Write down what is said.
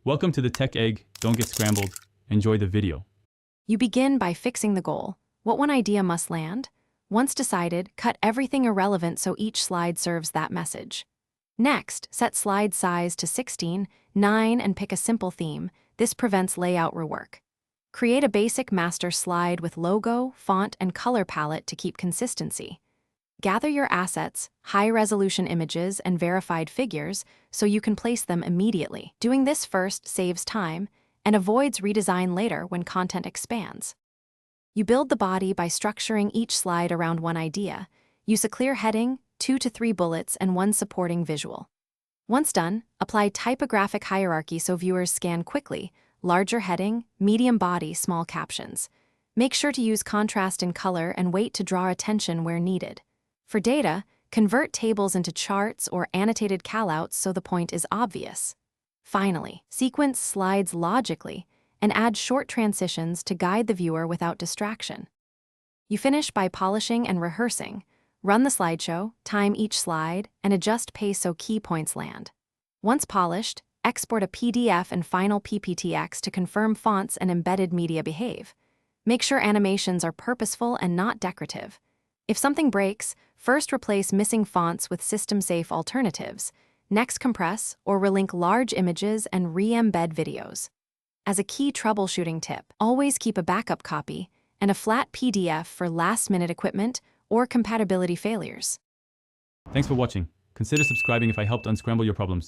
Welcome to the Tech Egg. Don't get scrambled. Enjoy the video. You begin by fixing the goal. What one idea must land? Once decided, cut everything irrelevant so each slide serves that message. Next, set slide size to 16:9 and pick a simple theme. This prevents layout rework. Create a basic master slide with logo, font, and color palette to keep consistency. Gather your assets, high-resolution images, and verified figures so you can place them immediately. Doing this first saves time and avoids redesign later when content expands. You build the body by structuring each slide around one idea. Use a clear heading, 2 to 3 bullets, and one supporting visual. Once done, apply typographic hierarchy so viewers scan quickly: larger heading, medium body, small captions. Make sure to use contrast in color and wait to draw attention where needed. For data, convert tables into charts or annotated callouts so the point is obvious. Finally, sequence slides logically and add short transitions to guide the viewer without distraction. You finish by polishing and rehearsing. Run the slideshow, time each slide, and adjust pace so key points land. Once polished, export a PDF and final PPTX to confirm fonts and embedded media behave. Make sure animations are purposeful and not decorative. If something breaks, first replace missing fonts with system-safe alternatives. Next, compress or relink large images and re-embed videos. As a key troubleshooting tip, always keep a backup copy and a flat PDF for last-minute equipment or compatibility failures. Thanks for watching. Consider subscribing if I helped unscramble your problems.